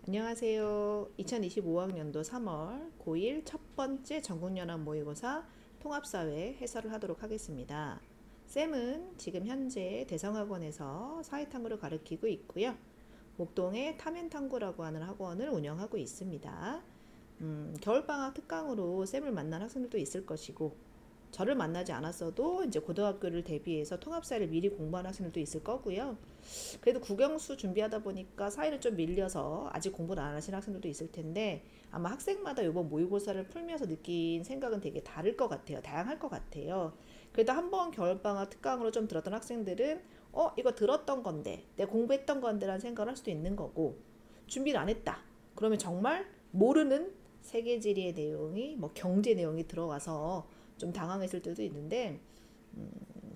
안녕하세요. 2025학년도 3월 고1 첫 번째 전국연합 모의고사 통합사회 해설을 하도록 하겠습니다. 쌤은 지금 현재 대성학원에서 사회탐구를 가르치고 있고요. 목동의 탐엔탐구라고 하는 학원을 운영하고 있습니다. 겨울방학 특강으로 쌤을 만난 학생들도 있을 것이고, 저를 만나지 않았어도 이제 고등학교를 대비해서 통합사회를 미리 공부하는 학생들도 있을 거고요. 그래도 국영수 준비하다 보니까 사회를 좀 밀려서 아직 공부를 안 하시는 학생들도 있을 텐데, 아마 학생마다 이번 모의고사를 풀면서 느낀 생각은 되게 다를 것 같아요. 다양할 것 같아요. 그래도 한번 겨울방학 특강으로 좀 들었던 학생들은 이거 들었던 건데, 내가 공부했던 건데 라는 생각을 할 수도 있는 거고, 준비를 안 했다 그러면 정말 모르는 세계지리의 내용이 뭐 경제 내용이 들어가서 좀 당황했을 때도 있는데,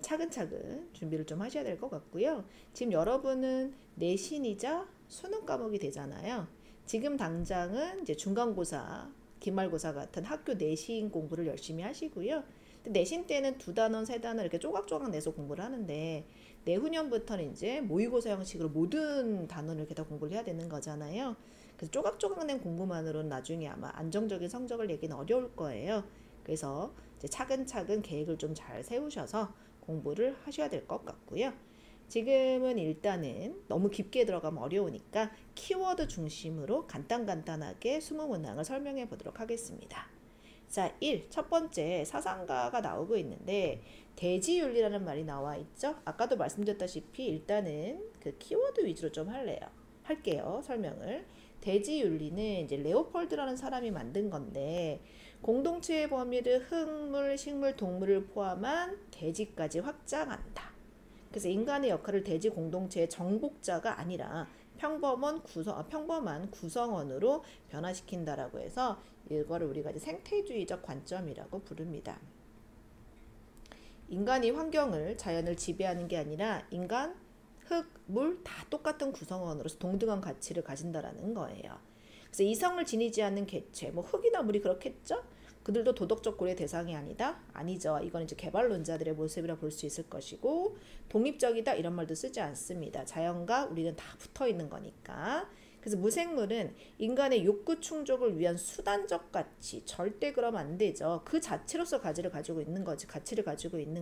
차근차근 준비를 좀 하셔야 될 것 같고요. 지금 여러분은 내신이자 수능 과목이 되잖아요. 지금 당장은 이제 중간고사, 기말고사 같은 학교 내신 공부를 열심히 하시고요. 내신 때는 두 단원, 세 단원 이렇게 조각조각 내서 공부를 하는데, 내후년부터는 이제 모의고사 형식으로 모든 단원을 이렇게 다 공부를 해야 되는 거잖아요. 그래서 조각조각 낸 공부만으로는 나중에 아마 안정적인 성적을 내기는 어려울 거예요. 그래서 이제 차근차근 계획을 좀 잘 세우셔서 공부를 하셔야 될 것 같고요. 지금은 일단은 너무 깊게 들어가면 어려우니까 키워드 중심으로 간단하게 20문항을 설명해 보도록 하겠습니다. 자, 1. 첫 번째 사상가가 나오고 있는데, 대지윤리라는 말이 나와 있죠. 아까도 말씀드렸다시피 일단은 그 키워드 위주로 좀 할게요. 설명을. 대지윤리는 이제 레오폴드라는 사람이 만든 건데, 공동체의 범위를 흙물, 식물, 동물을 포함한 대지까지 확장한다. 그래서 인간의 역할을 대지 공동체의 정복자가 아니라 평범한 구성원으로 변화시킨다라고 해서 이거를 우리가 이제 생태주의적 관점이라고 부릅니다. 인간이 환경을, 자연을 지배하는 게 아니라 인간, 흙, 물 다 똑같은 구성원으로서 동등한 가치를 가진다라는 거예요. 그래서 이성을 지니지 않는 개체, 뭐 흙이나 물이 그렇겠죠? 그들도 도덕적 고려의 대상이 아니다? 아니죠. 이건 이제 개발론자들의 모습이라 볼 수 있을 것이고, 독립적이다 이런 말도 쓰지 않습니다. 자연과 우리는 다 붙어 있는 거니까. 그래서 무생물은 인간의 욕구 충족을 위한 수단적 가치, 절대 그러면 안 되죠. 그 자체로서 가치를 가지고 있는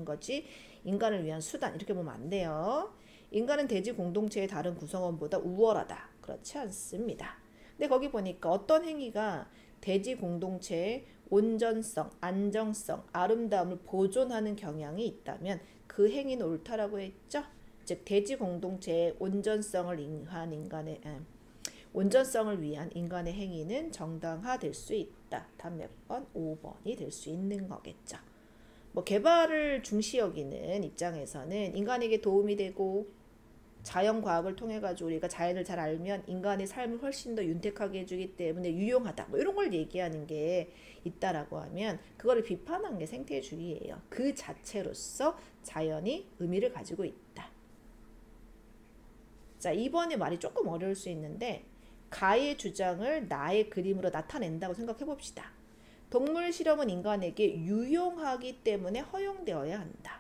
거지 인간을 위한 수단 이렇게 보면 안 돼요. 인간은 대지 공동체의 다른 구성원보다 우월하다. 그렇지 않습니다. 근데 거기 보니까 어떤 행위가 대지 공동체의 온전성, 안정성, 아름다움을 보존하는 경향이 있다면 그 행위는 옳다라고 했죠. 즉 대지 공동체의 온전성을 위한 인간의 행위는 정당화될 수 있다. 답 몇 번? 5번이 될 수 있는 거겠죠. 뭐 개발을 중시 여기는 입장에서는 인간에게 도움이 되고, 자연과학을 통해 가지고 우리가 자연을 잘 알면 인간의 삶을 훨씬 더 윤택하게 해주기 때문에 유용하다, 뭐 이런 걸 얘기하는 게 있다라고 하면 그거를 비판한 게 생태주의예요. 그 자체로서 자연이 의미를 가지고 있다. 자, 2번의 말이 조금 어려울 수 있는데, 가의 주장을 나의 그림으로 나타낸다고 생각해 봅시다. 동물 실험은 인간에게 유용하기 때문에 허용되어야 한다.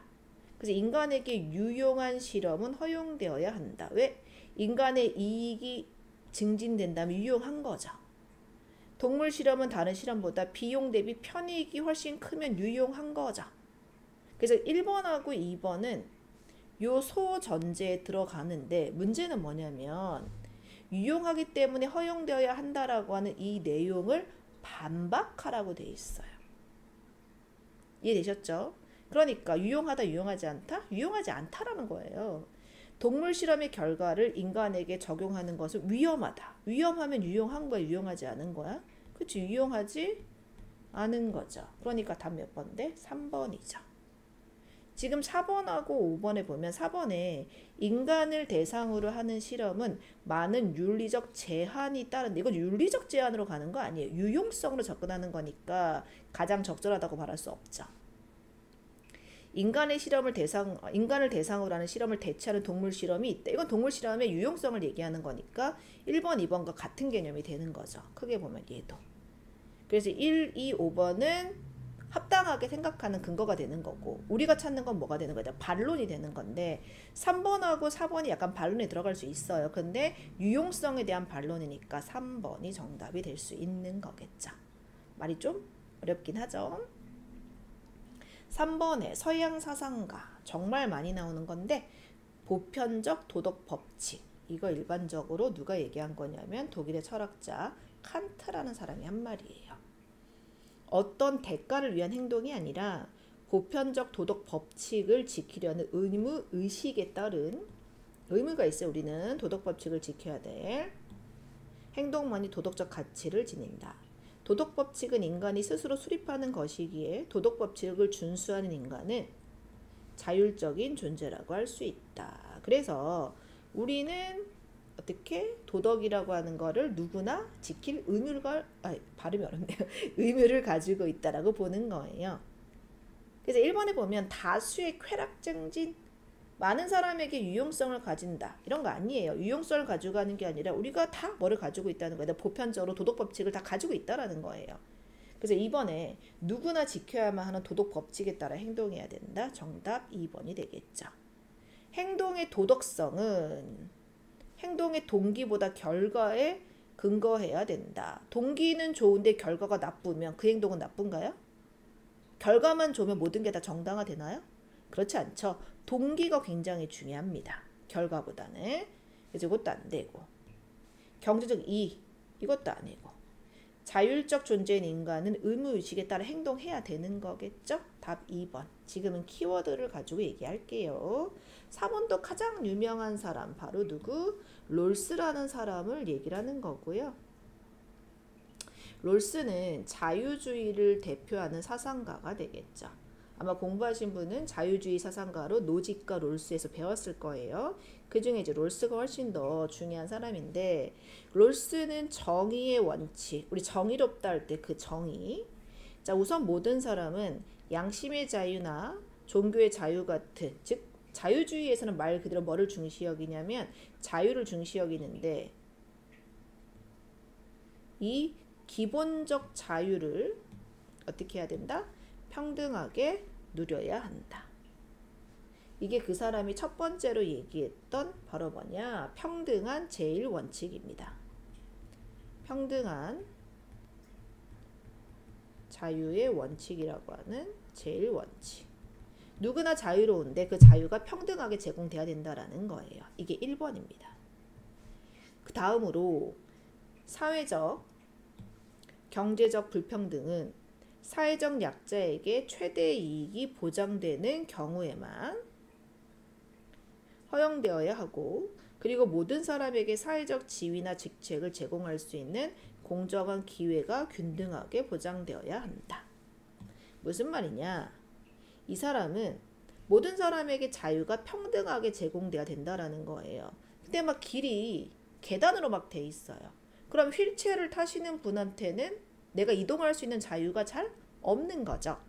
그래서 인간에게 유용한 실험은 허용되어야 한다. 왜? 인간의 이익이 증진된다면 유용한 거죠. 동물 실험은 다른 실험보다 비용 대비 편익이 훨씬 크면 유용한 거죠. 그래서 1번하고 2번은 요 소전제에 들어가는데, 문제는 뭐냐면 유용하기 때문에 허용되어야 한다라고 하는 이 내용을 반박하라고 돼 있어요. 이해되셨죠? 그러니까 유용하다, 유용하지 않다? 유용하지 않다라는 거예요. 동물 실험의 결과를 인간에게 적용하는 것은 위험하다. 위험하면 유용한 거야, 유용하지 않은 거야? 그치, 유용하지 않은 거죠. 그러니까 답 몇 번인데? 3번이죠. 지금 4번하고 5번에 보면, 4번에 인간을 대상으로 하는 실험은 많은 윤리적 제한이 따른다. 이건 윤리적 제한으로 가는 거 아니에요. 유용성으로 접근하는 거니까 가장 적절하다고 말할 수 없죠. 인간을 대상으로 하는 실험을 대체하는 동물 실험이 있다. 이건 동물 실험의 유용성을 얘기하는 거니까 1번, 2번과 같은 개념이 되는 거죠. 크게 보면 얘도. 그래서 1, 2, 5번은 합당하게 생각하는 근거가 되는 거고, 우리가 찾는 건 뭐가 되는 거죠? 반론이 되는 건데 3번하고 4번이 약간 반론에 들어갈 수 있어요. 근데 유용성에 대한 반론이니까 3번이 정답이 될 수 있는 거겠죠. 말이 좀 어렵긴 하죠. 3번에 서양 사상가 정말 많이 나오는 건데 보편적 도덕 법칙, 이거 일반적으로 누가 얘기한 거냐면 독일의 철학자 칸트라는 사람이 한 말이에요. 어떤 대가를 위한 행동이 아니라 보편적 도덕 법칙을 지키려는 의무, 의식에 따른 의무가 있어요. 우리는 도덕 법칙을 지켜야 돼. 행동만이 도덕적 가치를 지닌다. 도덕 법칙은 인간이 스스로 수립하는 것이기에 도덕 법칙을 준수하는 인간은 자율적인 존재라고 할 수 있다. 그래서 우리는 어떻게 도덕이라고 하는 거를 누구나 지킬 발음이 어렵네요. 의무를 가지고 있다라고 보는 거예요. 그래서 1번에 보면 다수의 쾌락증진, 많은 사람에게 유용성을 가진다, 이런 거 아니에요. 유용성을 가지고 가는 게 아니라 우리가 다 뭐를 가지고 있다는 거예요. 보편적으로 도덕 법칙을 다 가지고 있다라는 거예요. 그래서 2번에 누구나 지켜야만 하는 도덕 법칙에 따라 행동해야 된다. 정답 2번이 되겠죠. 행동의 도덕성은 행동의 동기보다 결과에 근거해야 된다. 동기는 좋은데 결과가 나쁘면 그 행동은 나쁜가요? 결과만 좋으면 모든 게 다 정당화되나요? 그렇지 않죠. 동기가 굉장히 중요합니다. 결과보다는. 그래서 이것도 안 되고, 경제적 이익, 이것도 아니고, 자율적 존재인 인간은 의무의식에 따라 행동해야 되는 거겠죠? 답 2번. 지금은 키워드를 가지고 얘기할게요. 4번도 가장 유명한 사람, 바로 누구? 롤스라는 사람을 얘기를 하는 거고요. 롤스는 자유주의를 대표하는 사상가가 되겠죠. 아마 공부하신 분은 자유주의 사상가로 노직과 롤스에서 배웠을 거예요. 그 중에 이제 롤스가 훨씬 더 중요한 사람인데, 롤스는 정의의 원칙, 우리 정의롭다 할 때 그 정의. 자, 우선 모든 사람은 양심의 자유나 종교의 자유 같은, 즉 자유주의에서는 말 그대로 뭐를 중시 여기냐면 자유를 중시 여기는데, 이 기본적 자유를 어떻게 해야 된다? 평등하게 누려야 한다. 이게 그 사람이 첫 번째로 얘기했던 바로 뭐냐? 평등한 제일 원칙입니다. 평등한 자유의 원칙이라고 하는 제일 원칙. 누구나 자유로운데 그 자유가 평등하게 제공돼야 된다라는 거예요. 이게 1번입니다. 그 다음으로 사회적, 경제적 불평등은 사회적 약자에게 최대 이익이 보장되는 경우에만 허용되어야 하고, 그리고 모든 사람에게 사회적 지위나 직책을 제공할 수 있는 공정한 기회가 균등하게 보장되어야 한다. 무슨 말이냐? 이 사람은 모든 사람에게 자유가 평등하게 제공돼야 된다라는 거예요. 근데 막 길이 계단으로 막 돼 있어요. 그럼 휠체어를 타시는 분한테는 내가 이동할 수 있는 자유가 잘 없는 거죠.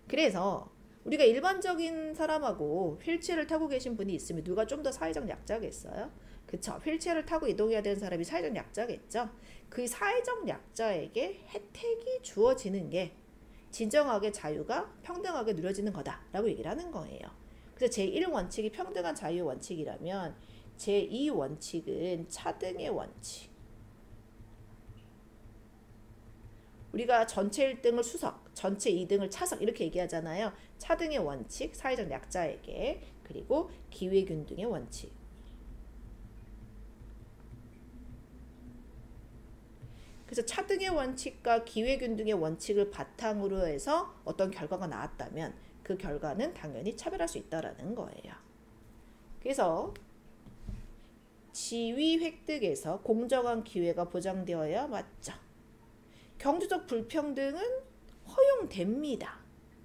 그래서 우리가 일반적인 사람하고 휠체어를 타고 계신 분이 있으면 누가 좀 더 사회적 약자겠어요? 그쵸? 휠체어를 타고 이동해야 되는 사람이 사회적 약자겠죠? 그 사회적 약자에게 혜택이 주어지는 게 진정하게 자유가 평등하게 누려지는 거다라고 얘기를 하는 거예요. 그래서 제1원칙이 평등한 자유 원칙이라면 제2원칙은 차등의 원칙. 우리가 전체 1등을 수석, 전체 2등을 차석 이렇게 얘기하잖아요. 차등의 원칙, 사회적 약자에게, 그리고 기회균등의 원칙. 그래서 차등의 원칙과 기회균등의 원칙을 바탕으로 해서 어떤 결과가 나왔다면 그 결과는 당연히 차별할 수 있다는 거예요. 그래서 지위 획득에서 공정한 기회가 보장되어야 맞죠. 경제적 불평등은 허용됩니다.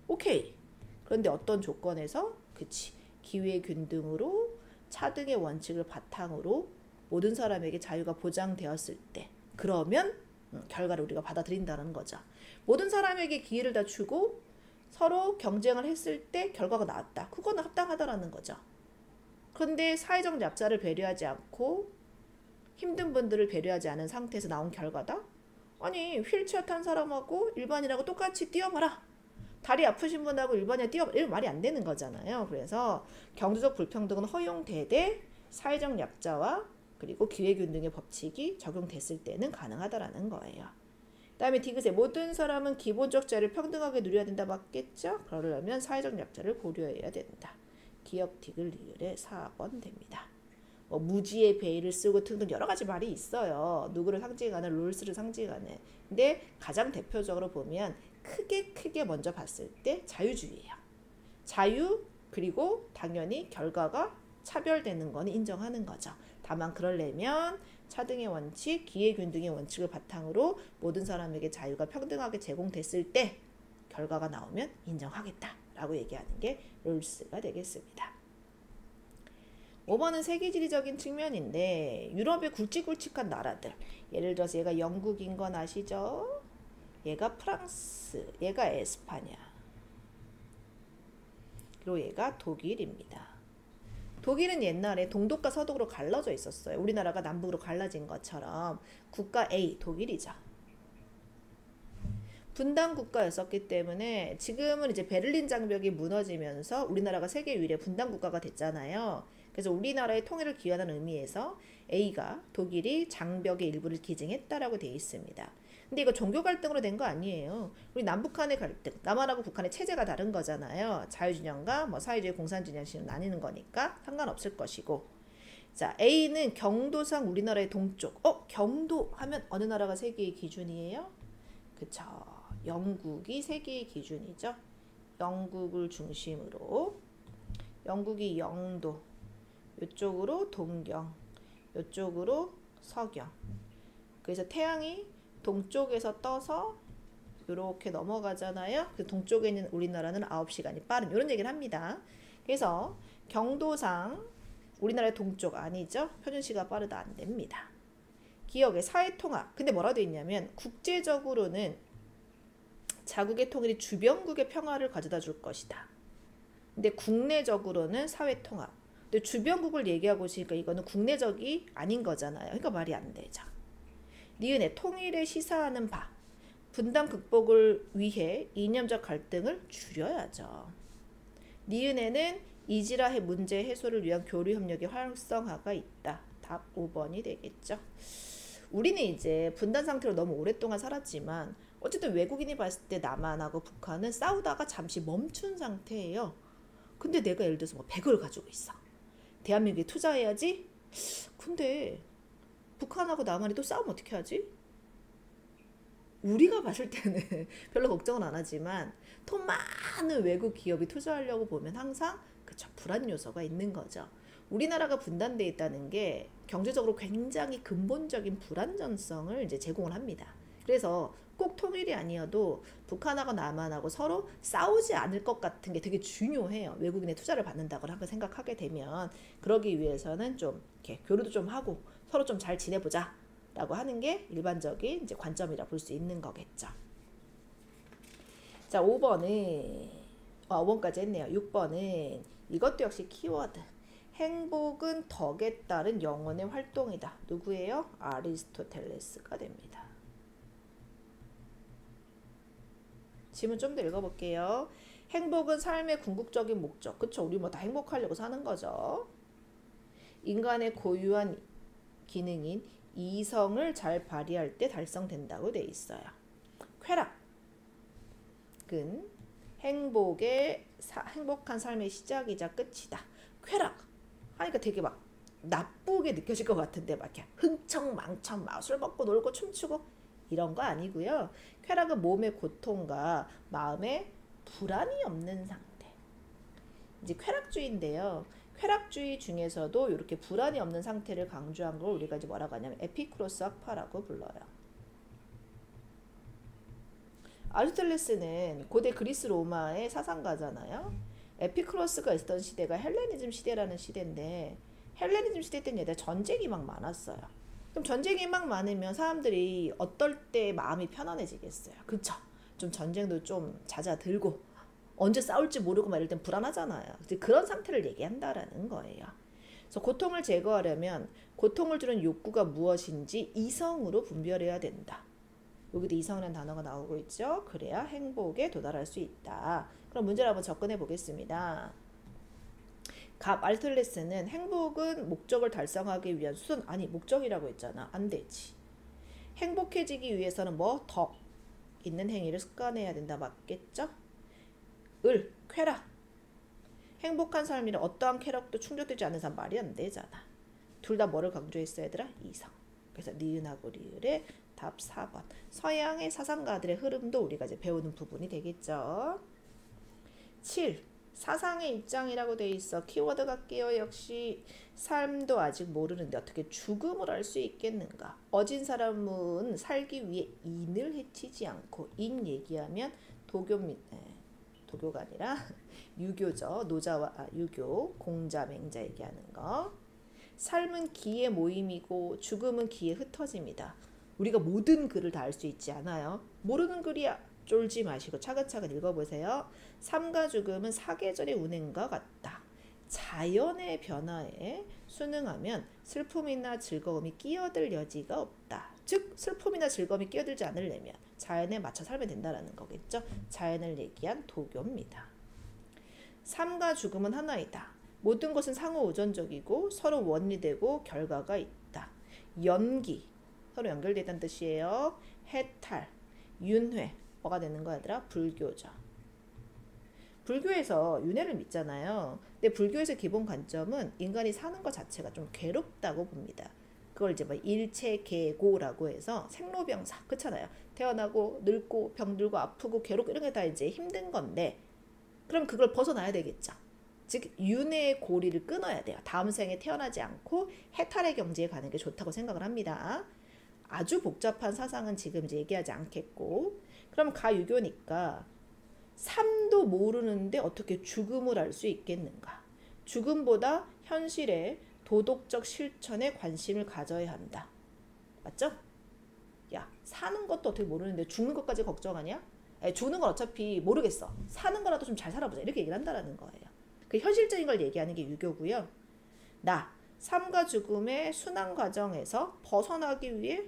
오케이. 그런데 어떤 조건에서? 그치. 기회균등으로 차등의 원칙을 바탕으로 모든 사람에게 자유가 보장되었을 때, 그러면 결과를 우리가 받아들인다는 거죠. 모든 사람에게 기회를 다 주고 서로 경쟁을 했을 때 결과가 나왔다. 그거는 합당하다라는 거죠. 그런데 사회적 약자를 배려하지 않고 힘든 분들을 배려하지 않은 상태에서 나온 결과다? 아니, 휠체어 탄 사람하고 일반인하고 똑같이 뛰어봐라. 다리 아프신 분하고 일반인이 이런 말이 안 되는 거잖아요. 그래서 경제적 불평등은 허용되되 사회적 약자와 그리고 기회균등의 법칙이 적용됐을 때는 가능하다라는 거예요. 그 다음에 디귿에 모든 사람은 기본적 자유를 평등하게 누려야 된다 맞겠죠? 그러려면 사회적 약자를 고려해야 된다. 기역 디귿 리을의 4번 됩니다. 뭐 무지의 베일을 쓰고 등등 여러 가지 말이 있어요. 누구를 상징하는 롤스를 상징하는. 근데 가장 대표적으로 보면 크게 먼저 봤을 때 자유주의예요. 자유 그리고 당연히 결과가 차별되는 건 인정하는 거죠. 다만 그러려면 차등의 원칙, 기회균등의 원칙을 바탕으로 모든 사람에게 자유가 평등하게 제공됐을 때 결과가 나오면 인정하겠다라고 얘기하는 게 롤스가 되겠습니다. 5번은 세계지리적인 측면인데 유럽의 굵직굵직한 나라들, 예를 들어서 얘가 영국인 건 아시죠? 얘가 프랑스, 얘가 에스파냐, 그리고 얘가 독일입니다. 독일은 옛날에 동독과 서독으로 갈라져 있었어요. 우리나라가 남북으로 갈라진 것처럼. 국가 A, 독일이죠. 분단 국가였었기 때문에 지금은 이제 베를린 장벽이 무너지면서 우리나라가 세계 유일의 분단 국가가 됐잖아요. 그래서 우리나라의 통일을 기원하는 의미에서 A가 독일이 장벽의 일부를 기증했다라고 되어 있습니다. 근데 이거 종교 갈등으로 된 거 아니에요. 우리 남북한의 갈등, 남한하고 북한의 체제가 다른 거잖아요. 자유진영과 뭐 사회주의 공산주의식으로 나뉘는 거니까 상관없을 것이고. 자, A는 경도상 우리나라의 동쪽. 경도 하면 어느 나라가 세계의 기준이에요? 그쵸. 영국이 세계의 기준이죠. 영국을 중심으로 영국이 영도, 이쪽으로 동경, 이쪽으로 서경. 그래서 태양이 동쪽에서 떠서 이렇게 넘어가잖아요. 그 동쪽에 있는 우리나라는 9시간이 빠른 이런 얘기를 합니다. 그래서 경도상 우리나라의 동쪽 아니죠. 표준시가 빠르다 안 됩니다. 기억의 사회통합. 근데 뭐라 되어 있냐면 국제적으로는 자국의 통일이 주변국의 평화를 가져다 줄 것이다. 근데 국내적으로는 사회통합. 근데 주변국을 얘기하고 있으니까 이거는 국내적이 아닌 거잖아요. 그러니까 말이 안 되죠. 니은의 통일에 시사하는 바. 분단 극복을 위해 이념적 갈등을 줄여야죠. 니은에는 이지라해 문제 해소를 위한 교류 협력의 활성화가 있다. 답 5번이 되겠죠. 우리는 이제 분단 상태로 너무 오랫동안 살았지만 어쨌든 외국인이 봤을 때 남한하고 북한은 싸우다가 잠시 멈춘 상태예요. 근데 내가 예를 들어서 뭐 100을 가지고 있어. 대한민국에 투자해야지. 근데 북한하고 남한이 또 싸우면 어떻게 하지? 우리가 봤을 때는 별로 걱정은 안 하지만 돈 많은 외국 기업이 투자하려고 보면 항상 그쵸, 불안 요소가 있는 거죠. 우리나라가 분단돼 있다는 게 경제적으로 굉장히 근본적인 불안전성을 이제 제공을 합니다. 그래서 꼭 통일이 아니어도 북한하고 남한하고 서로 싸우지 않을 것 같은 게 되게 중요해요. 외국인의 투자를 받는다고 한번 생각하게 되면 그러기 위해서는 좀 이렇게 교류도 좀 하고 서로 좀 잘 지내보자 라고 하는 게 일반적인 이제 관점이라 볼 수 있는 거겠죠. 자, 5번은 5번까지 했네요. 6번은 이것도 역시 키워드. 행복은 덕에 따른 영혼의 활동이다. 누구예요? 아리스토텔레스가 됩니다. 지문 좀 더 읽어볼게요. 행복은 삶의 궁극적인 목적. 그쵸? 우리 뭐 다 행복하려고 사는 거죠. 인간의 고유한 기능인 이성을 잘 발휘할 때 달성된다고 돼 있어요. 쾌락은 행복한 삶의 시작이자 끝이다. 쾌락 하니까 되게 막 나쁘게 느껴질 것 같은데 막 이렇게 흥청망청 막 술 먹고 놀고 춤추고 이런 거 아니고요. 쾌락은 몸의 고통과 마음의 불안이 없는 상태. 이제 쾌락주의인데요. 쾌락주의 중에서도 이렇게 불안이 없는 상태를 강조한 걸 우리가 이제 뭐라고 하냐면 에피쿠로스 학파라고 불러요. 아리스토텔레스는 고대 그리스 로마의 사상가잖아요. 에피쿠로스가 있던 시대가 헬레니즘 시대라는 시대인데 헬레니즘 시대 때는 얘들 전쟁이 막 많았어요. 그럼 전쟁이 막 많으면 사람들이 어떨 때 마음이 편안해지겠어요. 그쵸? 좀 전쟁도 좀 잦아들고 언제 싸울지 모르고 막 이럴 땐 불안하잖아요. 그런 상태를 얘기한다라는 거예요. 그래서 고통을 제거하려면 고통을 주는 욕구가 무엇인지 이성으로 분별해야 된다. 여기도 이성이라는 단어가 나오고 있죠. 그래야 행복에 도달할 수 있다. 그럼 문제를 한번 접근해 보겠습니다. 갑 알틀레스는 행복은 목적을 달성하기 위한 수단, 아니 목적이라고 했잖아. 안 되지. 행복해지기 위해서는 뭐 덕 있는 행위를 습관해야 된다. 맞겠죠? 쾌락. 행복한 삶이라 어떠한 쾌락도 충족되지 않는 사람 말이 안 되잖아. 둘 다 뭐를 강조했어 얘들아? 이성. 그래서 니은하고 리을의 답 4번. 서양의 사상가들의 흐름도 우리가 이제 배우는 부분이 되겠죠. 7. 사상의 입장이라고 돼 있어. 키워드 갈게요. 역시 삶도 아직 모르는데 어떻게 죽음을 알 수 있겠는가? 어진 사람은 살기 위해 인을 해치지 않고, 인 얘기하면 도교가 아니라 유교죠. 유교, 공자, 맹자 얘기하는 거. 삶은 기의 모임이고 죽음은 기에 흩어집니다. 우리가 모든 글을 다 알 수 있지 않아요. 모르는 글이야. 쫄지 마시고 차근차근 읽어보세요. 삶과 죽음은 사계절의 운행과 같다. 자연의 변화에 순응하면 슬픔이나 즐거움이 끼어들 여지가 없다. 즉 슬픔이나 즐거움이 끼어들지 않으려면 자연에 맞춰 살면 된다는 거겠죠. 자연을 얘기한 도교입니다. 삶과 죽음은 하나이다. 모든 것은 상호우전적이고 서로 원리되고 결과가 있다. 연기, 서로 연결되어 있다는 뜻이에요. 해탈, 윤회, 뭐가 되는 거야 얘들아? 불교죠. 불교에서 윤회를 믿잖아요. 근데 불교에서 기본 관점은 인간이 사는 것 자체가 좀 괴롭다고 봅니다. 그걸 이제 뭐 일체계고라고 해서 생로병사, 그렇잖아요. 태어나고 늙고 병들고 아프고 괴롭고 이런 게 다 이제 힘든 건데, 그럼 그걸 벗어나야 되겠죠. 즉 윤회의 고리를 끊어야 돼요. 다음 생에 태어나지 않고 해탈의 경지에 가는 게 좋다고 생각을 합니다. 아주 복잡한 사상은 지금 이제 얘기하지 않겠고, 그럼 가유교니까 삶도 모르는데 어떻게 죽음을 알 수 있겠는가? 죽음보다 현실의 도덕적 실천에 관심을 가져야 한다. 맞죠? 야, 사는 것도 어떻게 모르는데 죽는 것까지 걱정하냐? 죽는 건 어차피 모르겠어. 사는 거라도 좀 잘 살아보자. 이렇게 얘기를 한다는 거예요. 그 현실적인 걸 얘기하는 게 유교고요. 삶과 죽음의 순환 과정에서 벗어나기 위해,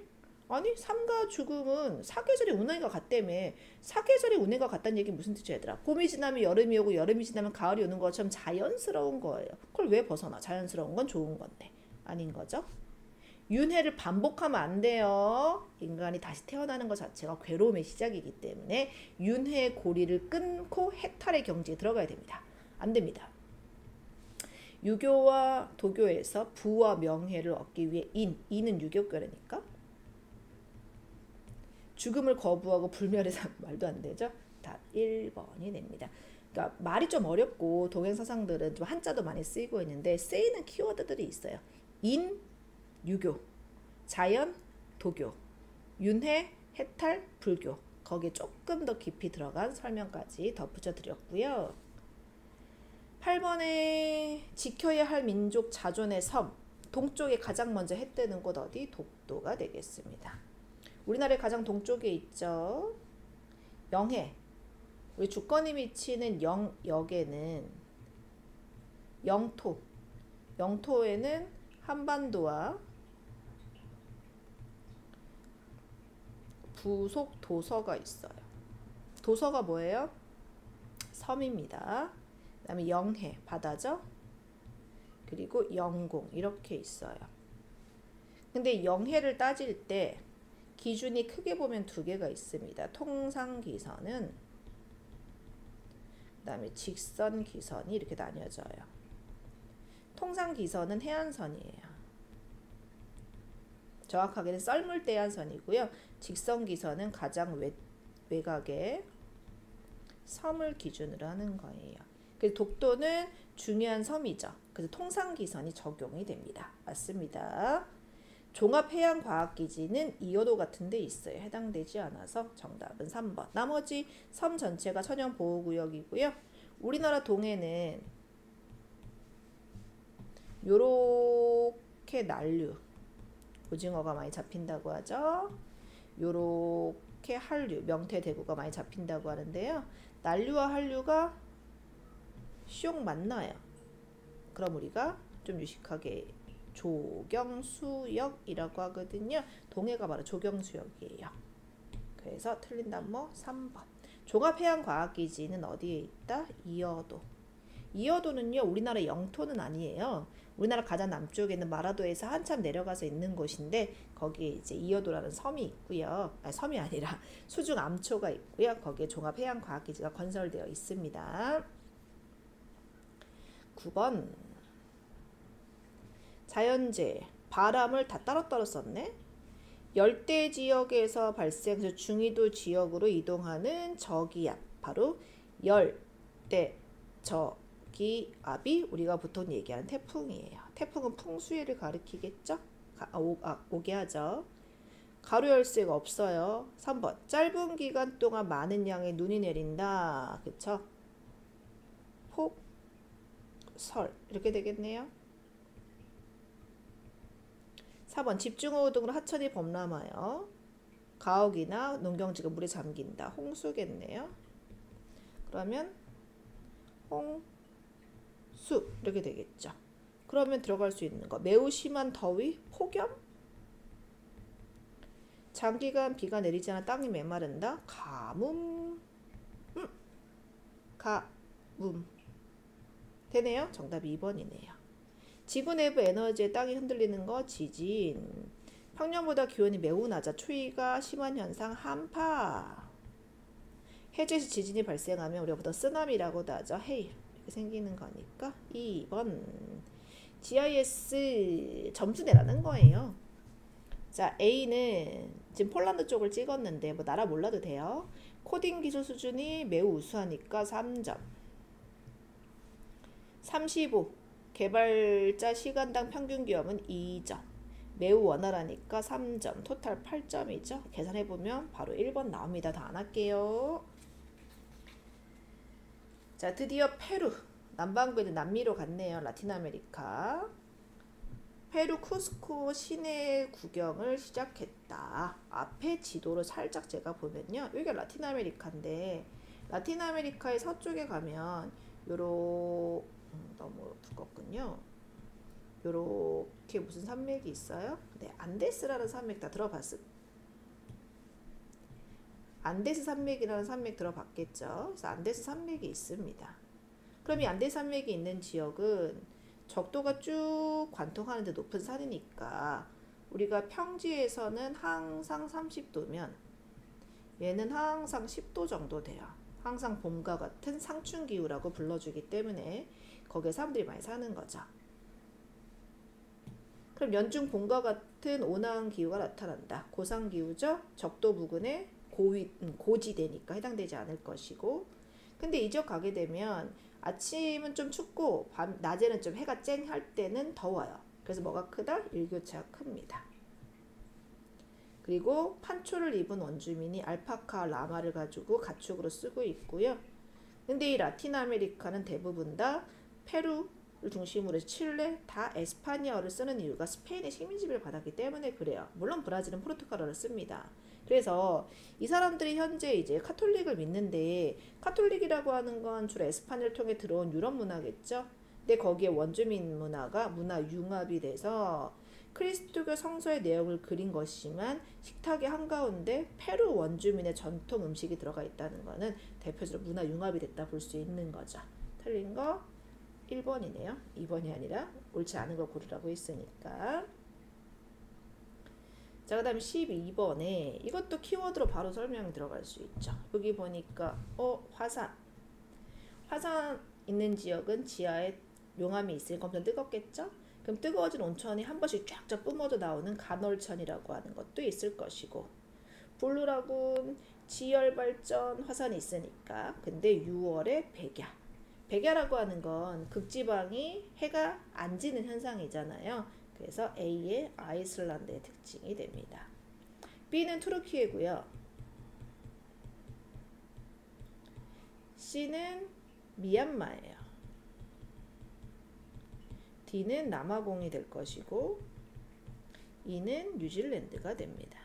아니 삶과 죽음은 사계절의 운행과 같다며. 사계절의 운행과 같다는 얘기 무슨 뜻이야 얘들아? 봄이 지나면 여름이 오고 여름이 지나면 가을이 오는 것처럼 자연스러운 거예요. 그걸 왜 벗어나? 자연스러운 건 좋은 건데. 아닌 거죠? 윤회를 반복하면 안 돼요. 인간이 다시 태어나는 것 자체가 괴로움의 시작이기 때문에 윤회의 고리를 끊고 해탈의 경지에 들어가야 됩니다. 안 됩니다. 유교와 도교에서 부와 명예를 얻기 위해 인은 유교교라니까. 죽음을 거부하고 불멸해서 말도 안 되죠. 답 1번이 됩니다. 그러니까 말이 좀 어렵고 동양 사상들은 좀 한자도 많이 쓰이고 있는데 쓰이는 키워드들이 있어요. 인, 유교, 자연, 도교, 윤회, 해탈, 불교. 거기에 조금 더 깊이 들어간 설명까지 덧붙여 드렸고요. 8번에 지켜야 할 민족 자존의 섬. 동쪽에 가장 먼저 해 뜨는 곳 어디? 독도가 되겠습니다. 우리나라의 가장 동쪽에 있죠. 영해. 우리 주권이 미치는 영역에는 영토에는 한반도와 부속 도서가 있어요. 도서가 뭐예요? 섬입니다. 그 다음에 영해, 바다죠. 그리고 영공, 이렇게 있어요. 근데 영해를 따질 때 기준이 크게 보면 두 개가 있습니다. 통상기선은, 그 다음에 직선기선이 이렇게 나뉘어져요. 통상기선은 해안선이에요. 정확하게는 썰물대한선이고요. 직선기선은 가장 외곽의 섬을 기준으로 하는 거예요. 그래서 독도는 중요한 섬이죠. 그래서 통상기선이 적용이 됩니다. 맞습니다. 종합해양과학기지는 이호도 같은 데 있어요. 해당되지 않아서 정답은 3번. 나머지 섬 전체가 천연보호구역이고요. 우리나라 동해는 요렇게 난류, 오징어가 많이 잡힌다고 하죠. 요렇게 한류, 명태, 대구가 많이 잡힌다고 하는데요. 난류와 한류가 쇽 만나요. 그럼 우리가 좀 유식하게 조경수역이라고 하거든요. 동해가 바로 조경수역이에요. 그래서 틀린 단모 3번. 종합해양과학기지는 어디에 있다? 이어도. 이어도는요, 우리나라 영토는 아니에요. 우리나라 가장 남쪽에 있는 마라도에서 한참 내려가서 있는 곳인데 거기에 이제 이어도라는 섬이 있고요. 아니, 섬이 아니라 수중 암초가 있고요. 거기에 종합해양과학기지가 건설되어 있습니다. 9번. 자연재해. 바람을 다 따로따로 썼네. 열대 지역에서 발생해서 중위도 지역으로 이동하는 저기압, 바로 열대 저기압이 우리가 보통 얘기하는 태풍이에요. 태풍은 풍수해를 가리키겠죠? 오게 하죠. 가로 열쇠가 없어요. 3번. 짧은 기간 동안 많은 양의 눈이 내린다. 그쵸? 폭설 이렇게 되겠네요. 4번. 집중호우 등으로 하천이 범람하여 가옥이나 농경지가 물에 잠긴다. 홍수겠네요. 그러면 홍수 이렇게 되겠죠. 그러면 들어갈 수 있는 거. 매우 심한 더위, 폭염, 장기간 비가 내리지 않아 땅이 메마른다. 가뭄. 가뭄. 되네요. 정답이 2번이네요. 지구 내부 에너지에 땅이 흔들리는 거 지진. 평년보다 기온이 매우 낮아 추위가 심한 현상 한파. 해저에서 지진이 발생하면 우리가 보통 쓰나미라고도 하죠. 해일 이렇게 생기는 거니까 2번. GIS 점수 내라는 거예요. 자, A는 지금 폴란드 쪽을 찍었는데 뭐 나라 몰라도 돼요. 코딩 기술 수준이 매우 우수하니까 3점. 35. 개발자 시간당 평균 기업은 2점. 매우 원활하니까 3점. 토탈 8점이죠. 계산해보면 바로 1번 나옵니다. 다 안 할게요. 자, 드디어 페루. 남반구에는 남미로 갔네요. 라틴 아메리카. 페루 쿠스코 시내 구경을 시작했다. 앞에 지도로 살짝 제가 보면요. 여기가 라틴 아메리카인데 라틴 아메리카의 서쪽에 가면 너무 두껍군요. 요렇게 무슨 산맥이 있어요? 네, 안데스라는 산맥 다 안데스 산맥이라는 산맥 들어봤겠죠? 그래서 안데스 산맥이 있습니다. 그럼 이 안데스 산맥이 있는 지역은 적도가 쭉 관통하는데 높은 산이니까 우리가 평지에서는 항상 30도면 얘는 항상 10도 정도 돼요. 항상 봄과 같은 상춘기후라고 불러주기 때문에 거기에 사람들이 많이 사는 거죠. 그럼 연중 봄과 같은 온화한 기후가 나타난다. 고상기후죠. 적도 부근에 고지대니까 해당되지 않을 것이고, 근데 이 지역 가게 되면 아침은 좀 춥고 낮에는 좀 해가 쨍할 때는 더워요. 그래서 뭐가 크다? 일교차가 큽니다. 그리고 판초를 입은 원주민이 알파카, 라마를 가지고 가축으로 쓰고 있고요. 근데 이 라틴 아메리카는 대부분 다 페루를 중심으로 해서 칠레 다 에스파니어를 쓰는 이유가 스페인의 식민지배를 받았기 때문에 그래요. 물론 브라질은 포르투갈어를 씁니다. 그래서 이 사람들이 현재 이제 카톨릭을 믿는데 카톨릭이라고 하는 건 주로 에스파니어를 통해 들어온 유럽 문화겠죠. 근데 거기에 원주민 문화 융합이 돼서 그리스도교 성서의 내용을 그린 것이지만 식탁의 한가운데 페루 원주민의 전통 음식이 들어가 있다는 것은 대표적으로 문화 융합이 됐다 볼 수 있는 거죠. 틀린 거 1번이네요. 2번이 아니라 옳지 않은 거 고르라고 했으니까. 자, 그 다음에 12번에 이것도 키워드로 바로 설명 들어갈 수 있죠. 여기 보니까 화산 있는 지역은 지하에 용암이 있으니까 엄청 뜨겁겠죠. 그럼 뜨거워진 온천이 한 번씩 쫙쫙 뿜어져 나오는 간헐천이라고 하는 것도 있을 것이고, 블루라군 지열발전 화산이 있으니까. 근데 6월에 백야라고 하는 건 극지방이 해가 안 지는 현상이잖아요. 그래서 A의 아이슬란드의 특징이 됩니다. B는 투르키예고요. C는 미얀마예요. D는 남아공이 될 것이고 E는 뉴질랜드가 됩니다.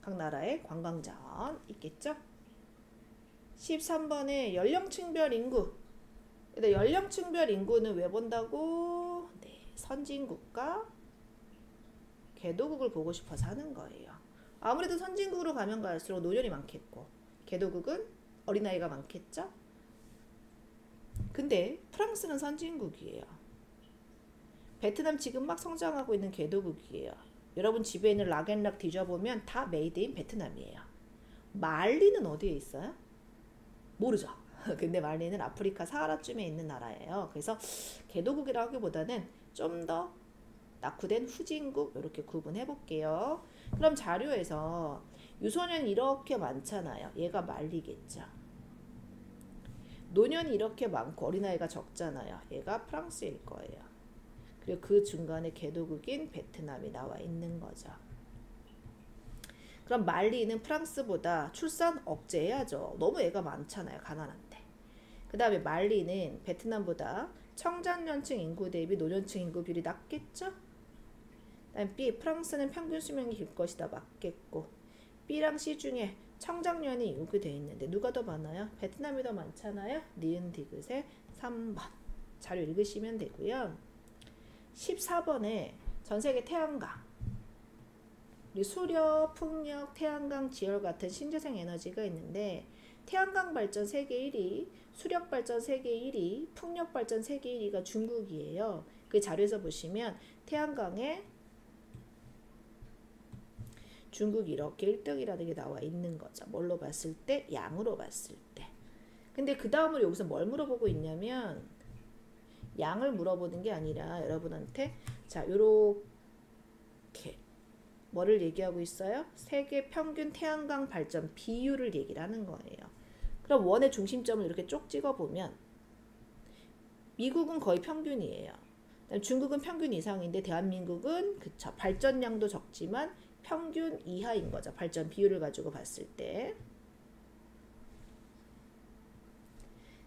각 나라의 관광자원 있겠죠? 13번에 연령층별 인구. 연령층별 인구는 왜 본다고? 네, 선진국과 개도국을 보고 싶어서 하는 거예요. 아무래도 선진국으로 가면 갈수록 노년이 많겠고 개도국은 어린아이가 많겠죠? 근데 프랑스는 선진국이에요. 베트남 지금 막 성장하고 있는 개도국이에요. 여러분 집에 있는 락앤락 뒤져보면 다 메이드 인 베트남이에요. 말리는 어디에 있어요? 모르죠. 근데 말리는 아프리카 사하라쯤에 있는 나라예요. 그래서 개도국이라고 하기보다는 좀 더 낙후된 후진국 이렇게 구분해 볼게요. 그럼 자료에서 유소년 이렇게 많잖아요. 얘가 말리겠죠. 노년이 이렇게 많고 어린아이가 적잖아요. 얘가 프랑스일 거예요. 그리고 그 중간에 개도국인 베트남이 나와 있는 거죠. 그럼 말리는 프랑스보다 출산 억제해야죠. 너무 애가 많잖아요. 가난한데. 그 다음에 말리는 베트남보다 청장년층 인구 대비 노년층 인구 비율이 낮겠죠? 다음 B, 프랑스는 평균 수명이 길 것이다. 맞겠고 B랑 C 중에 청장년이 요구되어 있는데 누가 더 많아요? 베트남이 더 많잖아요. 니은 디귿의 3번 자료 읽으시면 되고요. 14번에 전세계 태양광 수력, 풍력, 태양광, 지열 같은 신재생 에너지가 있는데 태양광 발전 세계 1위, 수력 발전 세계 1위, 풍력 발전 세계 1위가 중국이에요. 그 자료에서 보시면 태양광에 중국이 이렇게 1등이라는 게 나와 있는 거죠. 뭘로 봤을 때? 양으로 봤을 때. 근데 그 다음으로 여기서 뭘 물어보고 있냐면 양을 물어보는 게 아니라 여러분한테 자 요렇게 뭐를 얘기하고 있어요? 세계 평균 태양광 발전 비율을 얘기를 하는 거예요. 그럼 원의 중심점을 이렇게 쪽 찍어보면 미국은 거의 평균이에요. 중국은 평균 이상인데 대한민국은 그쵸 발전량도 적지만 평균 이하인 거죠. 발전 비율을 가지고 봤을 때.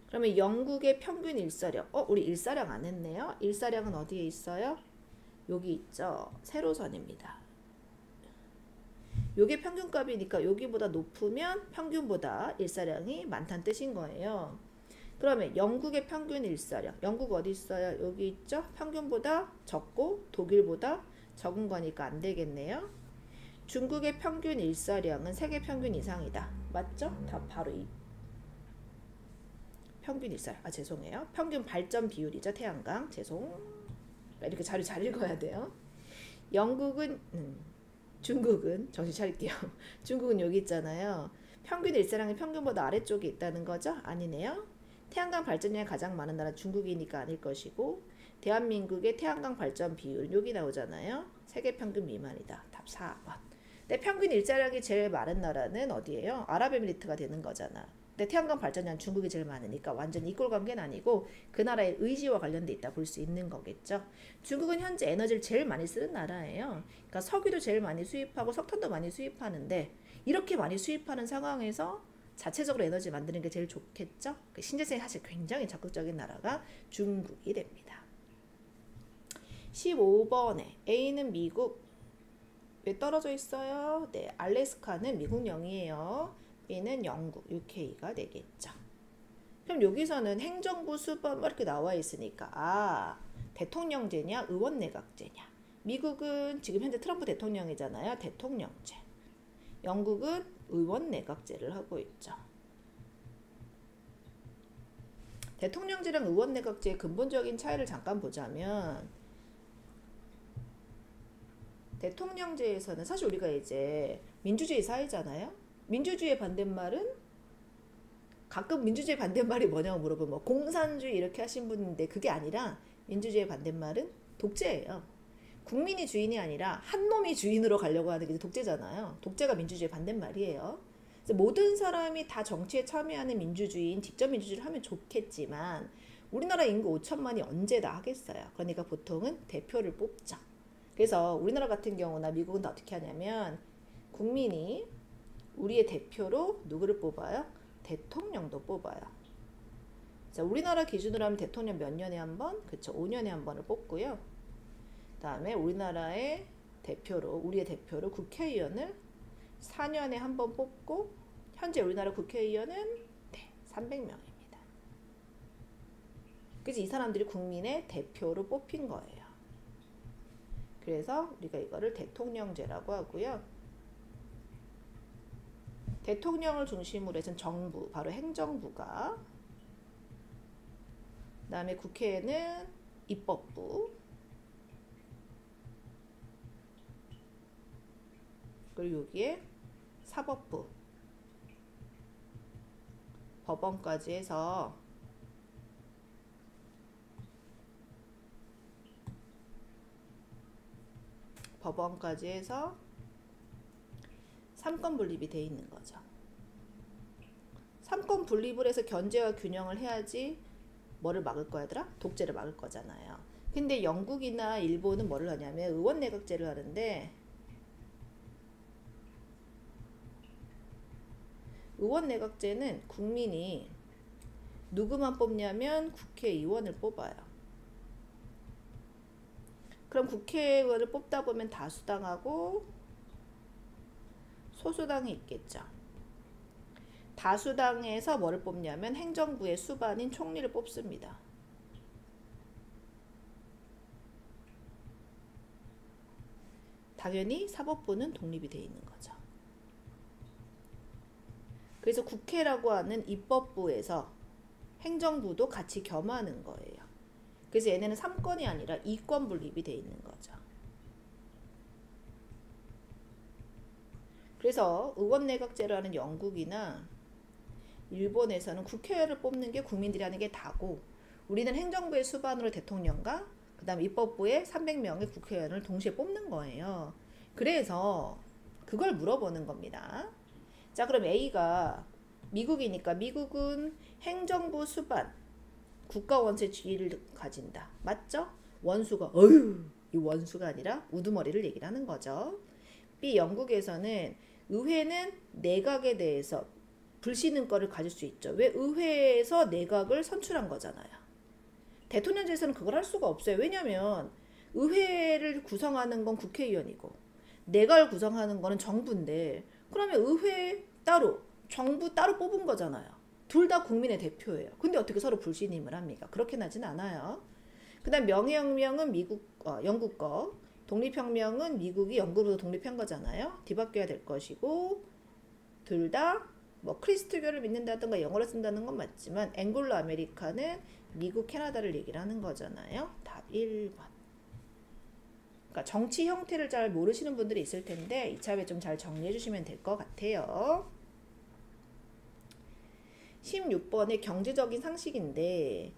그러면 영국의 평균 일사량. 우리 일사량 안 했네요. 일사량은 어디에 있어요? 여기 있죠. 세로선입니다. 요게 평균값이니까 여기보다 높으면 평균보다 일사량이 많다는 뜻인 거예요. 그러면 영국의 평균 일사량. 영국 어디 있어요? 여기 있죠. 평균보다 적고 독일보다 적은 거니까 안 되겠네요. 중국의 평균 일사량은 세계 평균 이상이다. 맞죠? 답 바로 이 평균 일사량. 죄송해요. 평균 발전 비율이죠. 태양광. 죄송. 이렇게 자료 잘 읽어야 돼요. 영국은 중국은 정신 차릴게요. 중국은 여기 있잖아요. 평균 일사량이 평균보다 아래쪽에 있다는 거죠? 아니네요. 태양광 발전량이 가장 많은 나라 중국이니까 아닐 것이고 대한민국의 태양광 발전 비율 여기 나오잖아요. 세계 평균 미만이다. 답 4번. 근데 평균 일자량이 제일 많은 나라는 어디예요? 아랍에미리트가 되는 거잖아. 근데 태양광 발전량 중국이 제일 많으니까 완전 이꼴 관계는 아니고 그 나라의 의지와 관련돼 있다 볼 수 있는 거겠죠. 중국은 현재 에너지를 제일 많이 쓰는 나라예요. 그러니까 석유도 제일 많이 수입하고 석탄도 많이 수입하는데 이렇게 많이 수입하는 상황에서 자체적으로 에너지 만드는 게 제일 좋겠죠. 신재생이 사실 굉장히 적극적인 나라가 중국이 됩니다. 15번에 A는 미국 왜 떨어져 있어요? 네, 알래스카는 미국령이에요. B는 영국, UK가 되겠죠. 그럼 여기서는 행정부 수반 이렇게 나와 있으니까 대통령제냐 의원내각제냐. 미국은 지금 현재 트럼프 대통령이잖아요. 대통령제. 영국은 의원내각제를 하고 있죠. 대통령제랑 의원내각제의 근본적인 차이를 잠깐 보자면 대통령제에서는 사실 우리가 이제 민주주의 사회잖아요. 민주주의의 반대말은 가끔 민주주의 반대말이 뭐냐고 물어보면 뭐 공산주의 이렇게 하신 분인데 그게 아니라 민주주의의 반대말은 독재예요. 국민이 주인이 아니라 한 놈이 주인으로 가려고 하는 게 독재잖아요. 독재가 민주주의의 반대말이에요. 그래서 모든 사람이 다 정치에 참여하는 민주주의인 직접 민주주의를 하면 좋겠지만 우리나라 인구 5천만이 언제 다 하겠어요. 그러니까 보통은 대표를 뽑죠. 그래서 우리나라 같은 경우나 미국은 다 어떻게 하냐면 국민이 우리의 대표로 누구를 뽑아요? 대통령도 뽑아요. 자, 우리나라 기준으로 하면 대통령 몇 년에 한 번? 그쵸, 5년에 한 번을 뽑고요. 그 다음에 우리나라의 대표로, 우리의 대표로 국회의원을 4년에 한 번 뽑고 현재 우리나라 국회의원은 300명입니다. 그래서 이 사람들이 국민의 대표로 뽑힌 거예요. 그래서 우리가 이거를 대통령제라고 하고요. 대통령을 중심으로 해서 정부, 바로 행정부가, 그 다음에 국회에는 입법부, 그리고 여기에 사법부, 법원까지 해서 삼권 분립이 돼 있는 거죠. 삼권 분립을 해서 견제와 균형을 해야지 뭐를 막을 거야, 얘들아? 독재를 막을 거잖아요. 근데 영국이나 일본은 뭐를 하냐면 의원내각제를 하는데, 의원내각제는 국민이 누구만 뽑냐면 국회의원을 뽑아요. 그럼 국회의원을 뽑다 보면 다수당하고 소수당이 있겠죠. 다수당에서 뭐를 뽑냐면 행정부의 수반인 총리를 뽑습니다. 당연히 사법부는 독립이 되어 있는 거죠. 그래서 국회라고 하는 입법부에서 행정부도 같이 겸하는 거예요. 그래서 얘네는 3권이 아니라 2권 분립이 되어 있는 거죠. 그래서 의원내각제를 하는 영국이나 일본에서는 국회의원을 뽑는 게 국민들이 하는 게 다고, 우리는 행정부의 수반으로 대통령과 그 다음 입법부의 300명의 국회의원을 동시에 뽑는 거예요. 그래서 그걸 물어보는 겁니다. 자, 그럼 A가 미국이니까 미국은 행정부 수반, 국가 원수의 지위를 가진다. 맞죠? 원수가 이 원수가 아니라 우두머리를 얘기를 하는 거죠. B, 영국에서는 의회는 내각에 대해서 불신임권을 가질 수 있죠. 왜? 의회에서 내각을 선출한 거잖아요. 대통령제에서는 그걸 할 수가 없어요. 왜냐면 의회를 구성하는 건 국회의원이고 내각을 구성하는 거는 정부인데, 그러면 의회 따로 정부 따로 뽑은 거잖아요. 둘 다 국민의 대표예요. 근데 어떻게 서로 불신임을 합니까? 그렇게 나진 않아요. 그 다음 명예혁명은 영국 거, 독립혁명은 미국이 영국으로 독립한 거잖아요. 뒤바뀌어야 될 것이고, 둘 다 뭐 크리스트교를 믿는다든가 영어를 쓴다는 건 맞지만 앵글로 아메리카는 미국, 캐나다를 얘기를 하는 거잖아요. 답 1번. 그러니까 정치 형태를 잘 모르시는 분들이 있을 텐데 이참에 좀 잘 정리해 주시면 될 것 같아요. 16번의 경제적인 상식인데,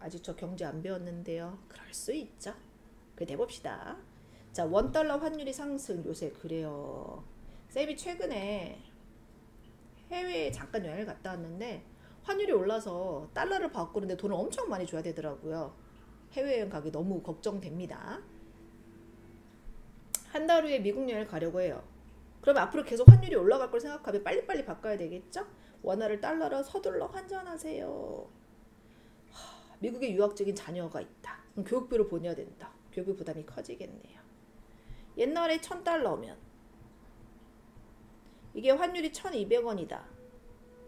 아직 저 경제 안 배웠는데요. 그럴 수 있죠. 그래, 내봅시다. 자, 원달러 환율이 상승. 요새 그래요. 쌤이 최근에 해외에 잠깐 여행을 갔다 왔는데 환율이 올라서 달러를 바꾸는데 돈을 엄청 많이 줘야 되더라고요. 해외여행 가기 너무 걱정됩니다. 한 달 후에 미국 여행을 가려고 해요. 그럼 앞으로 계속 환율이 올라갈 걸 생각하면 빨리빨리 바꿔야 되겠죠? 원화를 달러로 서둘러 환전하세요. 미국에 유학적인 자녀가 있다. 그럼 교육비를 보내야 된다. 교육비 부담이 커지겠네요. 옛날에 1000달러면 이게 환율이 1200원이다.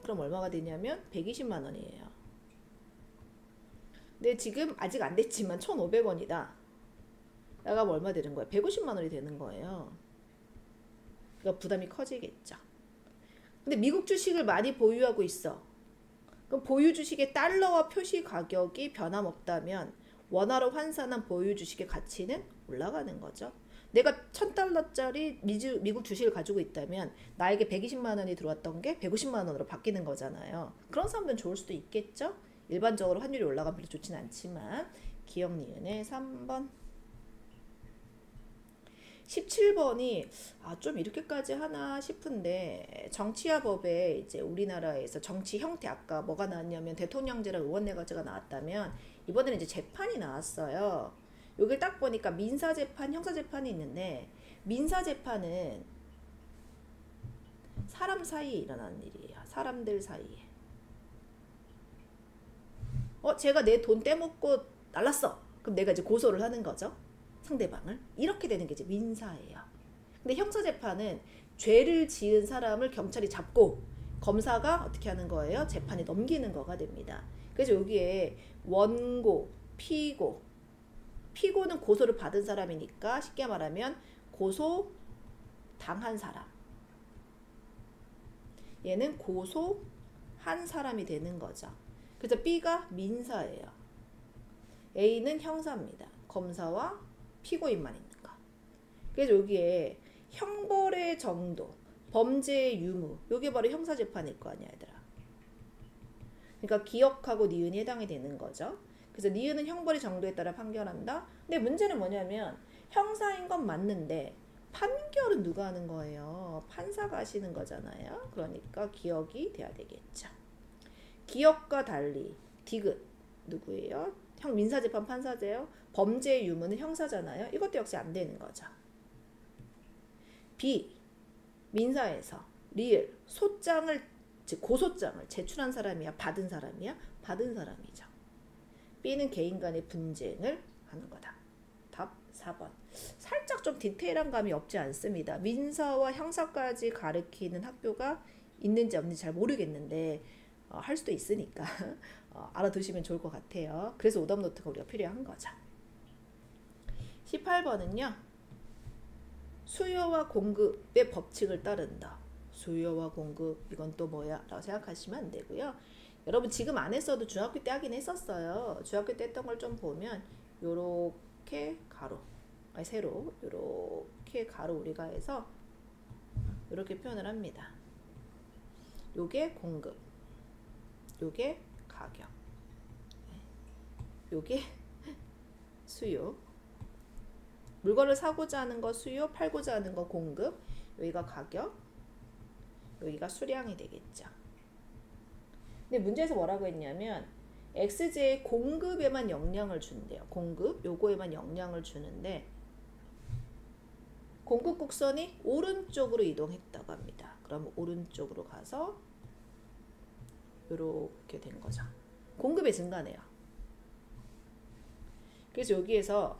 그럼 얼마가 되냐면 120만 원이에요. 근데 지금 아직 안 됐지만 1500원이다. 나가면 얼마 되는 거예요? 150만 원이 되는 거예요. 그러니까 부담이 커지겠죠. 근데 미국 주식을 많이 보유하고 있어. 그럼 보유 주식의 달러와 표시 가격이 변함없다면 원화로 환산한 보유 주식의 가치는 올라가는 거죠. 내가 1000달러짜리 미국 주식을 가지고 있다면 나에게 120만 원이 들어왔던 게 150만 원으로 바뀌는 거잖아요. 그런 사람들은 좋을 수도 있겠죠. 일반적으로 환율이 올라가면 별로 좋지는 않지만. 기억 니은의 3번. 17번이 좀 이렇게까지 하나 싶은데, 정치와 법에 이제 우리나라에서 정치 형태, 아까 뭐가 나왔냐면 대통령제랑 의원내각제가 나왔다면 이번에는 이제 재판이 나왔어요. 여기 딱 보니까 민사재판, 형사재판이 있는데, 민사재판은 사람 사이에 일어나는 일이에요. 사람들 사이에. 제가 내 돈 떼먹고 날랐어. 그럼 내가 이제 고소를 하는 거죠. 상대방을. 이렇게 되는 게 이제 민사예요. 근데 형사재판은 죄를 지은 사람을 경찰이 잡고 검사가 어떻게 하는 거예요? 재판에 넘기는 거가 됩니다. 그래서 여기에 원고, 피고, 피고는 고소를 받은 사람이니까 쉽게 말하면 고소 당한 사람. 얘는 고소한 사람이 되는 거죠. 그래서 B가 민사예요. A는 형사입니다. 검사와 피고인만 있는 거. 그래서 여기에 형벌의 정도, 범죄의 유무, 요게 바로 형사재판일 거 아니야, 얘들아. 그러니까 기억하고 니은이 해당이 되는 거죠. 그래서 니은은 형벌의 정도에 따라 판결한다. 근데 문제는 뭐냐면 형사인 건 맞는데 판결은 누가 하는 거예요? 판사가 하시는 거잖아요. 그러니까 기억이 돼야 되겠죠. 기억과 달리 디귿 누구예요? 민사재판 판사제요. 범죄의 유무는 형사잖아요. 이것도 역시 안 되는 거죠. B 민사에서 리을 소장을 즉 고소장을 제출한 사람이야? 받은 사람이야? 받은 사람이죠. B는 개인 간의 분쟁을 하는 거다. 답 4번. 살짝 좀 디테일한 감이 없지 않습니다. 민사와 형사까지 가르치는 학교가 있는지 없는지 잘 모르겠는데 할 수도 있으니까 알아두시면 좋을 것 같아요. 그래서 오답노트가 우리가 필요한 거죠. 18번은요. 수요와 공급의 법칙을 따른다. 수요와 공급 이건 또 뭐야? 라고 생각하시면 안 되고요. 여러분 지금 안 했어도 중학교 때 하긴 했었어요. 중학교 때 했던 걸 좀 보면 요렇게 가로 세로 요렇게 가로 우리가 해서 요렇게 표현을 합니다. 요게 공급, 요게 가격, 요게 수요. 물건을 사고자 하는 거 수요, 팔고자 하는 거 공급, 여기가 가격, 여기가 수량이 되겠죠. 근데 문제에서 뭐라고 했냐면 XJ의 공급에만 영향을 준대요. 공급, 요거에만 영향을 주는데 공급 곡선이 오른쪽으로 이동했다고 합니다. 그럼 오른쪽으로 가서 이렇게 된 거죠. 공급의 증가네요. 그래서 여기에서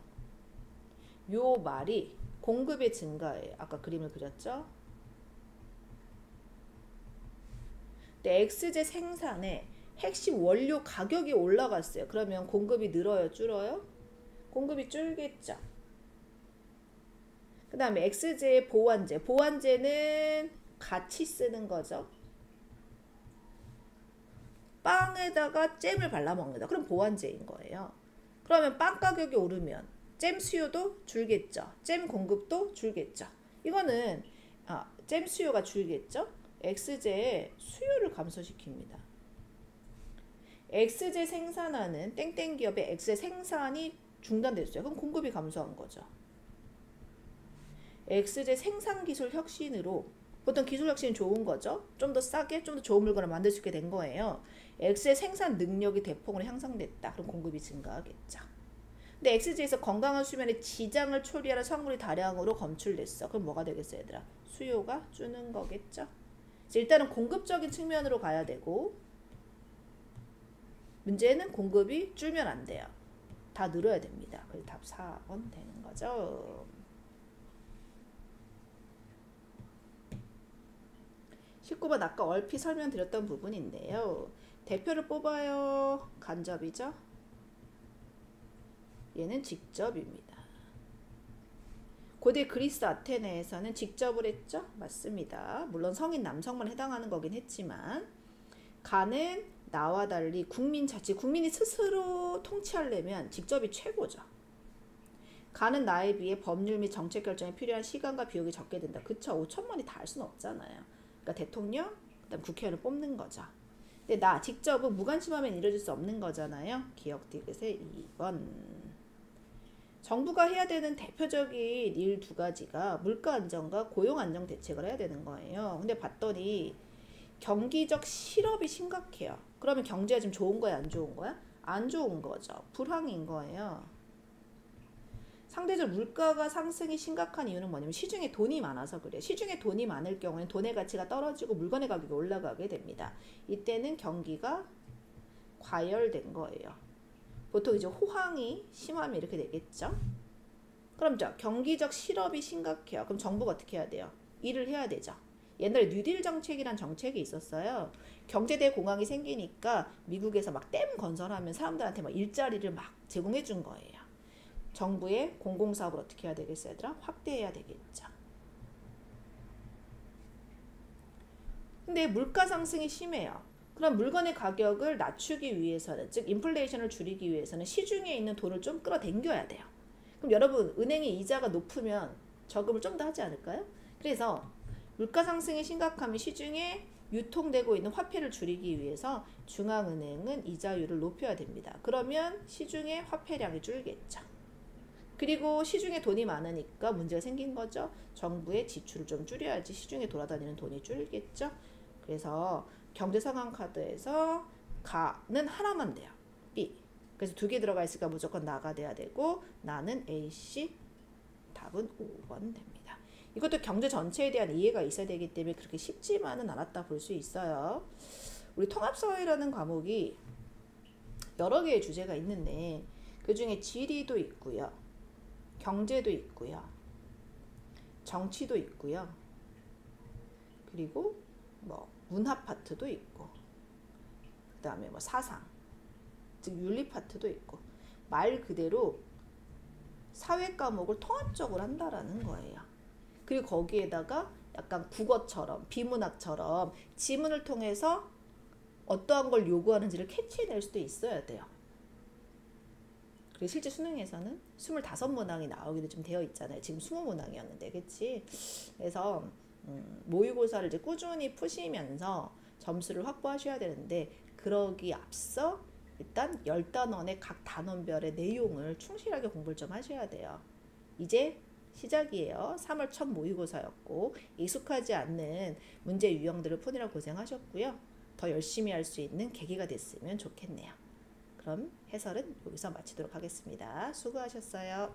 요 말이 공급의 증가예요. 아까 그림을 그렸죠? 근데 XJ 생산에 핵심 원료 가격이 올라갔어요. 그러면 공급이 늘어요? 줄어요? 공급이 줄겠죠. 그 다음에 XJ의 보완제. 보완제는 같이 쓰는 거죠. 빵에다가 잼을 발라 먹는다. 그럼 보완제인 거예요. 그러면 빵 가격이 오르면 잼 수요도 줄겠죠. 잼 공급도 줄겠죠. 이거는 잼 수요가 줄겠죠. XJ의 수요를 감소시킵니다. XJ 생산하는 땡땡 기업의 XJ 생산이 중단됐어요. 그럼 공급이 감소한 거죠. XJ 생산 기술 혁신으로 보통 기술 혁신이 좋은 거죠. 좀 더 싸게 좀 더 좋은 물건을 만들 수 있게 된 거예요. XJ 생산 능력이 대폭으로 향상됐다. 그럼 공급이 증가하겠죠. 근데 XJ에서 건강한 수면에 지장을 초래하는 성분이 다량으로 검출됐어. 그럼 뭐가 되겠어요, 얘들아? 수요가 주는 거겠죠. 일단은 공급적인 측면으로 가야 되고 문제는 공급이 줄면 안 돼요. 다 늘어야 됩니다. 그래서 답 4번 되는 거죠. 19번 아까 얼핏 설명드렸던 부분인데요. 대표를 뽑아요. 간접이죠. 얘는 직접입니다. 고대 그리스 아테네에서는 직접을 했죠. 맞습니다. 물론 성인 남성만 해당하는 거긴 했지만 간은 나와 달리 국민 자치, 국민이 스스로 통치하려면 직접이 최고죠. 간은 나에 비해 법률 및 정책 결정에 필요한 시간과 비용이 적게 든다. 그쵸? 5천만이 다 할 수는 없잖아요. 그러니까 대통령, 그다음 국회의원을 뽑는 거죠. 근데 직접은 무관심하면 이루어질 수 없는 거잖아요. 기억 디귿의 2번. 정부가 해야 되는 대표적인 일 두 가지가 물가 안정과 고용 안정 대책을 해야 되는 거예요. 근데 봤더니 경기적 실업이 심각해요. 그러면 경제가 지금 좋은 거야, 안 좋은 거야? 안 좋은 거죠. 불황인 거예요. 상대적 물가가 상승이 심각한 이유는 뭐냐면 시중에 돈이 많아서 그래요. 시중에 돈이 많을 경우에는 돈의 가치가 떨어지고 물건의 가격이 올라가게 됩니다. 이때는 경기가 과열된 거예요. 보통 이제 호황이 심하면 이렇게 되겠죠. 그럼 경기적 실업이 심각해요. 그럼 정부가 어떻게 해야 돼요? 일을 해야 되죠. 옛날에 뉴딜 정책이란 정책이 있었어요. 경제대 공황이 생기니까 미국에서 막 댐 건설하면 사람들한테 막 일자리를 막 제공해 준 거예요. 정부의 공공사업을 어떻게 해야 되겠어요, 얘들아? 확대해야 되겠죠. 근데 물가 상승이 심해요. 그럼 물건의 가격을 낮추기 위해서는, 즉 인플레이션을 줄이기 위해서는 시중에 있는 돈을 좀 끌어당겨야 돼요. 그럼 여러분, 은행의 이자가 높으면 저금을 좀 더 하지 않을까요? 그래서 물가 상승이 심각하면 시중에 유통되고 있는 화폐를 줄이기 위해서 중앙은행은 이자율을 높여야 됩니다. 그러면 시중의 화폐량이 줄겠죠. 그리고 시중에 돈이 많으니까 문제가 생긴 거죠. 정부의 지출을 좀 줄여야지 시중에 돌아다니는 돈이 줄겠죠. 그래서 경제상황카드에서 가는 하나만 돼요. B. 그래서 두 개 들어가 있으니까 무조건 나가 돼야 되고, 나는 A, C. 답은 5번 됩니다. 이것도 경제 전체에 대한 이해가 있어야 되기 때문에 그렇게 쉽지만은 않았다 볼 수 있어요. 우리 통합사회라는 과목이 여러 개의 주제가 있는데 그 중에 지리도 있고요, 경제도 있고요, 정치도 있고요, 그리고 뭐 문화 파트도 있고, 그 다음에 뭐 사상, 즉 윤리 파트도 있고, 말 그대로 사회 과목을 통합적으로 한다라는 거예요. 그리고 거기에다가 약간 국어처럼 비문학처럼 지문을 통해서 어떠한 걸 요구하는지를 캐치해낼 수도 있어야 돼요. 그리고 실제 수능에서는 25문항이 나오기도 좀 되어 있잖아요. 지금 20문항이었는데, 그치? 그래서 모의고사를 이제 꾸준히 푸시면서 점수를 확보하셔야 되는데, 그러기 앞서 일단 10단원의 각 단원별의 내용을 충실하게 공부를 좀 하셔야 돼요. 이제 시작이에요. 3월 첫 모의고사였고 익숙하지 않는 문제 유형들을 푸느라 고생하셨고요. 더 열심히 할 수 있는 계기가 됐으면 좋겠네요. 그럼 해설은 여기서 마치도록 하겠습니다. 수고하셨어요.